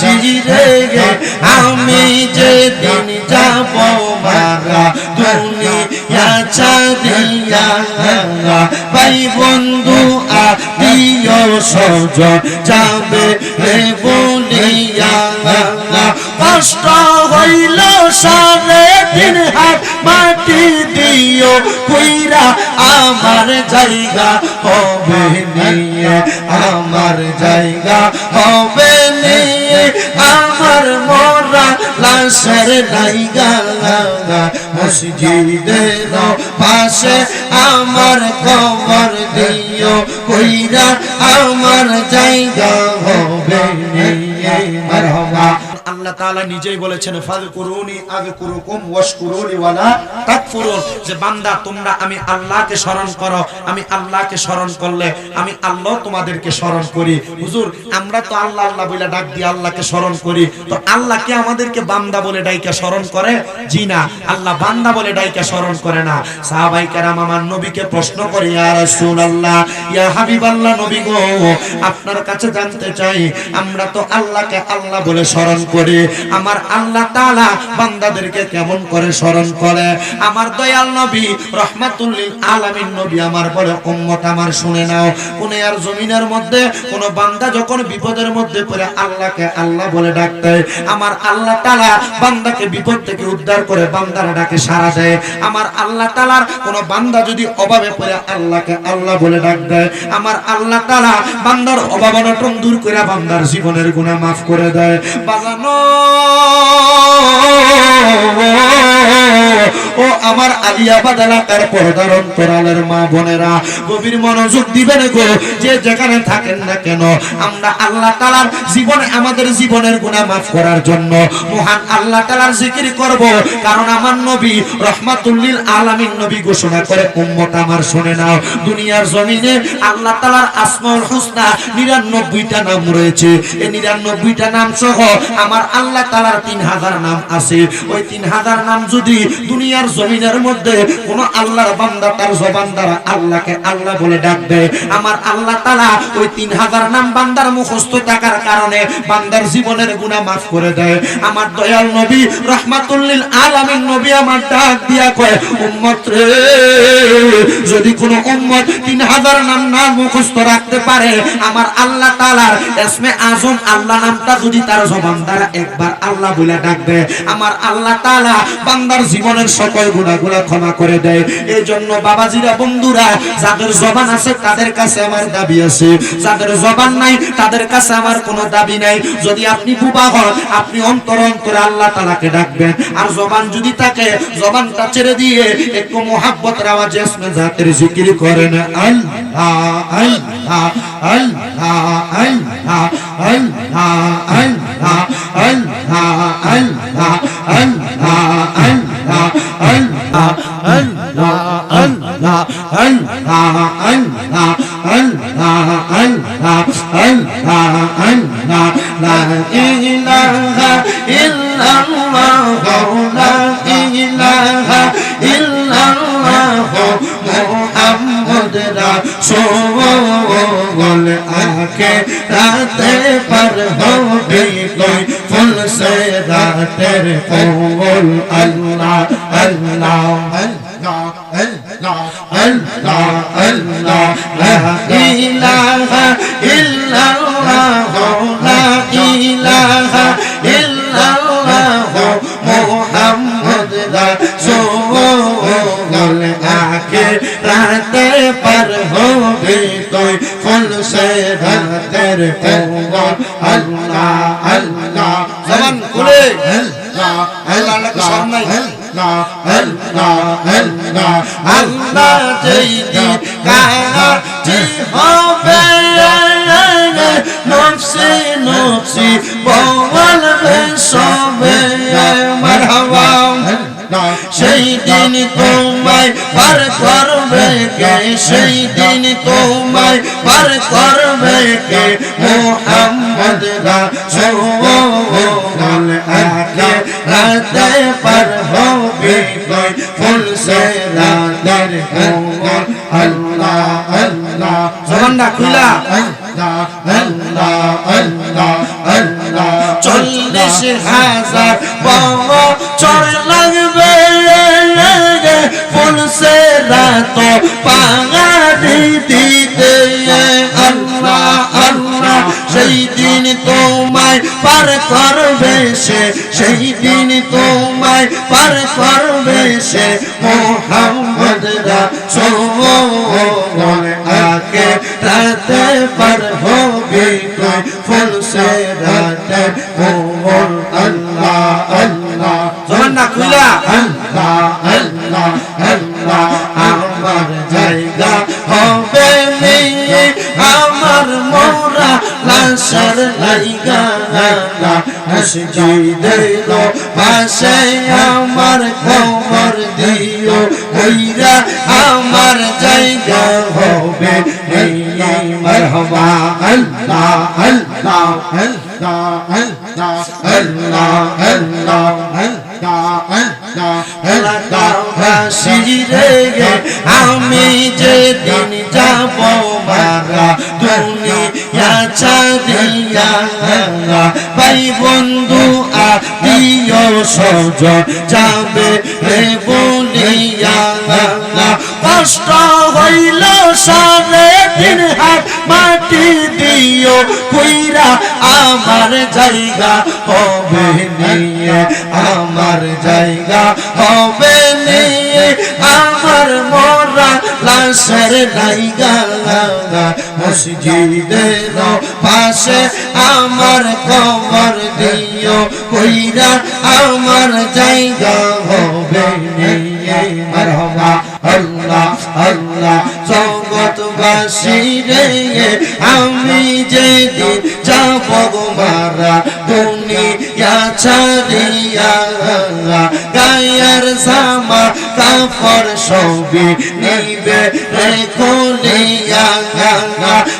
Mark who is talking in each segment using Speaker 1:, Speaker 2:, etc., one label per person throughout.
Speaker 1: শিরে আমি যেদিন যাব মারা দুনিয়া ছাড়িয়া ভাই বন্ধু আত্মীয় স্বজন যাবে রে বলিয়া কষ্ট হইল 3.5 হাত মাটি দিও কইরা আমার জায়গা হবে নিয়ে আমার জায়গা হবে নিয়ে আমার মরা লাশের জায়গা মসজিদের পাশে আমার কবর দিও কইরা আমার জায়গা হবে নিয়ে মারহাবা। আল্লাহ তাআলা নিজেই বলেছেন ফাযকুরুনি আযকুরুকুম ওয়াশকুরুনি ওয়ালা তাকফুরুন, যে বান্দা তোমরা আমি আল্লাহকে স্মরণ করো, আমি আল্লাহকে স্মরণ করলে আমি আল্লাহ তোমাদেরকে স্মরণ করি। হুজুর আমরা তো আল্লাহ আল্লাহ বলে ডাক দিয়ে আল্লাহকে স্মরণ করি, তো আল্লাহ কি আমাদেরকে বান্দা বলে ডাইকা স্মরণ করে? জি না, আল্লাহ বান্দা বলে ডাইকা স্মরণ করে না। সাহাবায়ে কেরাম আমার নবীকে প্রশ্ন করে, ইয়া রাসূলুল্লাহ ইয়া হাবিবাল্লাহ, নবী গো আপনার কাছে জানতে চাই আমরা তো আল্লাহকে আল্লাহ বলে স্মরণ করি, আমার আল্লাহ তাআলা বান্দাদেরকে কেমন করে স্মরণ করে? আমার দয়াল নবী রাহমাতুল লিল আলামিন নবী আমার বলে, উম্মত আমার শুনে নাও, কোন আর জমিনের মধ্যে কোন বান্দা যখন বিপদের মধ্যে পড়ে আল্লাহকে আল্লাহ বলে ডাকতে, আমার আল্লাহ তাআলা বান্দাকে বিপদ থেকে উদ্ধার করে বান্দার ডাকে সাড়া দেয়। আমার আল্লাহ তাআলার কোন বান্দা যদি অভাবে পড়ে আল্লাহকে আল্লাহ বলে ডাক দেয়, আমার আল্লাহ তাআলা বান্দার অভাব অনটন দূর করে বান্দার জীবনের গুনাহ মাফ করে দেয়। বাজানো ও আমার আলিয়াবাদ এলাকার পর্দার অন্তরালের মা বোনেরা গভীর মনোযোগ দিবেন গো, যে যেখানে থাকেন না কেন আমরা আল্লাহ তাআলার জীবনে আমাদের জীবনের গুনাহ মাফ করার জন্য মহান আল্লাহ তাআলার জিকির করব, কারণ আমার নবী রাহমাতুল লিল আলামিন নবী ঘোষণা করে, উম্মত আমার শুনে নাও, দুনিয়ার জমিনে আল্লাহ তাআলার আসমাউল হুসনা 99টা নাম রয়েছে, এই 99টা নাম সহ আমার আল্লাহ তাআলার 3000 নাম আছে। ওই 3000 নাম যদি দুনিয়ার জমিনের মধ্যে কোন আল্লাহর বান্দা তার জবান দ্বারা আল্লাহকে আল্লাহ বলে ডাকবে, আমার আল্লাহ তাআলা ওই 3000 নাম বান্দার মুখস্থ থাকার কারণে বান্দার জীবনের গুনাহ মাফ করে দেয়। আমার দয়াল নবী রাহমাতুল লিল আলামিন নবী আমার ডাক দিয়া কয়, উম্মত রে, যদি কোন উম্মত 3000 নাম না মুখস্থ রাখতে পারে, আমার আল্লাহ তাআলার ইসমে আজম আল্লাহ নামটা যদি তার জবান দ্বারা একবার আল্লাহ বলে ডাকবে, আমার আল্লাহ তাআলা বান্দার জীবনের সকল গুনাহগুলো ক্ষমা করে দেয়। এই জন্য বাবাজিরা বন্ধুরা, যাদের জবান আছে তাদের কাছে আমার দাবি আছে, যাদের জবান নাই তাদের কাছে আমার কোনো দাবি নাই। যদি আপনি বুবা হন, আপনি অন্তরে অন্তরে আল্লাহ তাআলাকে ডাকবেন, আর জবান যদি থাকে জবানটা ছেড়ে দিয়ে একটু মুহাব্বতের আওয়াজে ইসমে জাতের জিকির করেন, আল্লাহ আল্লাহ আল্লাহ আল্লাহ আল্লাহ আল্লাহ আল্লাহ আল্লাহ আল্লাহ আল্লাহ আল্লাহ আল্লাহ আল্লাহ আল্লাহ আল্লাহ আল্লাহ আল্লাহ আল্লাহ আল্লাহ লা ইলাহা ইল্লাল্লাহ লা ইলাহা ইল্লাল্লাহ মুহাম্মদ রাসূল আকে রাতে पर হবে कोई फुल से रातेर फूल अल्लाह अल्लाह अल्लाह अल्लाह अल्लाह अल्लाह ला इलाहा इल्लल्लाह ला इलाहा इल्लल्लाह मुहम्मद रसूल आके राते पर होगी कोई फुल से रातेर फूल अल्लाह अल्लाह जबान खुले अल्लाह अल्लाह के सामने अल्लाह अल्लाह अल्लाह अल्लाह जैदी काजी होबे नफ्सी नफ्सी बोलबे सबे मरहबा সেই দিন তোমায় পার করবে কে, সেই দিন তোমায় পার করবে কে, মুহাম্মদ রাসূল আকে রাতে পার হবে কোই ফুল সে রাতের ফূল আল্লাহ আল্লাহ জবানটা খুলা আল্লাহ আল্লাহ আল্লাহ আল্লাহ 40,000 বছর লাগবে ফুলসে রাত পাগাড়ি দিতে আল্লাহ আল্লাহ সেই দিন তোমায় পার করবে সে সেই দিন তোমায় পার করবে সে মোহাম্মদ রাসূল আগে রাতে পার হবে ফুলসে রাতে মোহন আল্লাহ আল্লাহ জমান্না খুলা আল্লাহ আল্লাহ আল্লাহ আমার জায়গা হবে মেয়ে আমার মোরা লাশার লাইগা মসজিদের পাশে আমার কবর দিও কইরা আমার জায়গা হবে এই মারহাবা আল্লাহ আল্লাহ আল্লাহ আল্লাহ আল্লাহ আল্লাহ আমি যেদিন যাব মারা দুনিয়া ছাড়িয়া ভাই বন্ধু আত্মীয় স্বজন যাবে রে বলিয়া কষ্ট হইল 3.5 হাত মাটি দিও কইরা আমার জায়গা হবে নিয়ে আমার জায়গা হবে নিয়ে আমার মোরা লাশের জায়গা মসজিদের পাশে আমার কবর দিও কইরা আমার জায়গা হবে নিয়ে মারহাবা আল্লাহ আল্লাহ জগৎবাসী রে আমি যেদিন যাব মারা দুনিয়া ছাড়িয়া গায়ের জামা কাপড় সবই নিবে রে খুলিয়া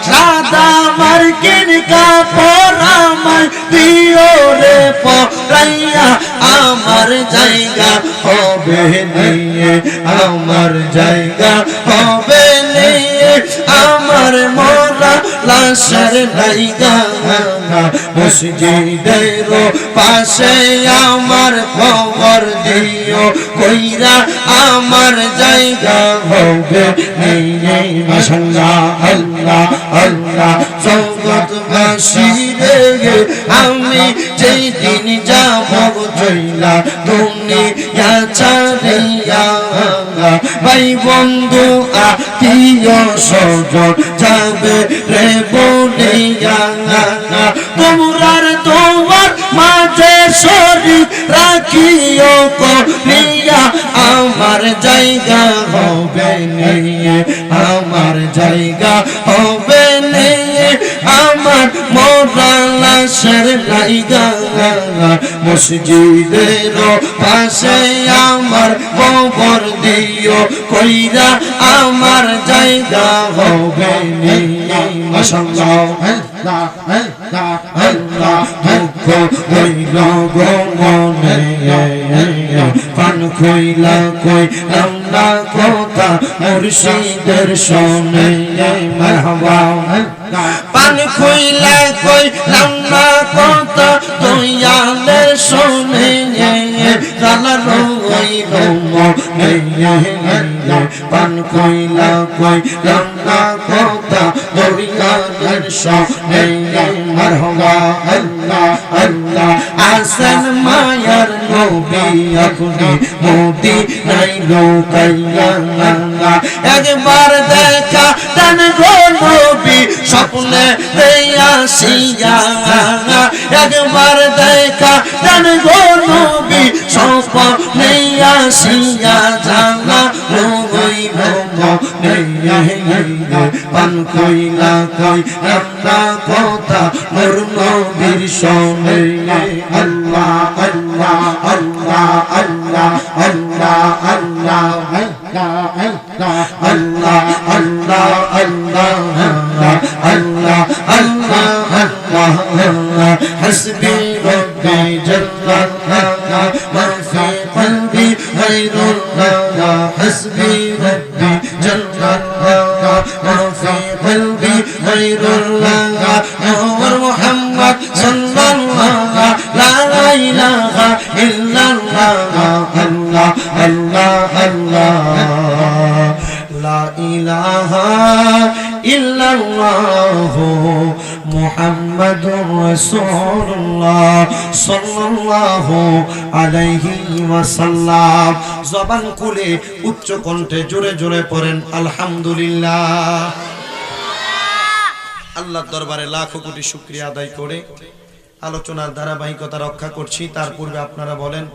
Speaker 1: সাদা মার্কিন কাপড় আমায় দিও রে পরাইয়া আমার জায়গা হবে নিয়ে আমার জায়গা হবে নিয়ে আমার মোরা লাশের জায়গা মসজিদের পাশে আমার কবর দিও কইরা আমার জায়গা হবে নিয়ে মাশাআল্লাহ আল্লাহ আল্লাহ জগৎবাসী রে আমি যেই দিন যাব চইলা দুনিয়া ছাড়িয়া ভাই বন্ধু আত্মীয় স্বজন যাবে রে বলিয়া তোমরার তোমার মাঝে শরীর রাখিও করিয়া আমার জায়গা হবে নিয়ে আমার জায়গা হবে নিয়ে আমার মোরা লাশের জায়গা মসজিদের পাশে আমার কবর দিও কইরা আমার জায়গা হবে নিয়ে মাশাআল্লাহ আল্লাহ আল্লাহ আল্লাহ দুঃখ হইল গো মনে পান খইলা কইলাম না কথা মুর্শিদের শোনে মারহাবা পান খইলা কইলাম না কথা দয়ালের শোনে জালা রইল মনে পান খইলা কইলাম না কথা দয়ালের শোনে মারহাবা আল্লাহ আল্লাহ আসেন মায়ার নবী আপনি মদিনায় লোকাইয়া একবার দেখা দেন গো নবী স্বপ্নে আসিয়া একবার দেখা দেন গো নবী স্বপ্নে আসিয়া জানা রইল পান কইলা কইলাম না কথা মোর নবীর শোনে আল্লাহ আল্লাহ আল্লাহ আল্লাহ আল্লাহ আল্লাহ আল্লাহ আল্লাহ আল্লাহ আল্লাহ আল্লাহ আল্লাহ হাসবি রব্বি জাল্লাল্লাহ মা ফি কলবি গায়রুল্লাহ হাসবি রব্বি জাল্লাল্লাহ মা ফি কলবি গায়রুল্লাহ নূর মুহাম্মদ সাল্লাল্লাহ লা ইলাহা ইল্লাল্লাহু মুহাম্মাদুর রাসূলুল্লাহ সাল্লাল্লাহু আলাইহি ওয়াসাল্লাম। জবান খুলে উচ্চ কণ্ঠে জোরে জোরে পড়েন আলহামদুলিল্লাহ। আল্লাহর দরবারে লাখো কোটি শুকরিয়া আদায় করে আলোচনার ধারাবাহিকতা রক্ষা করছি। তার পূর্বে আপনারা বলেন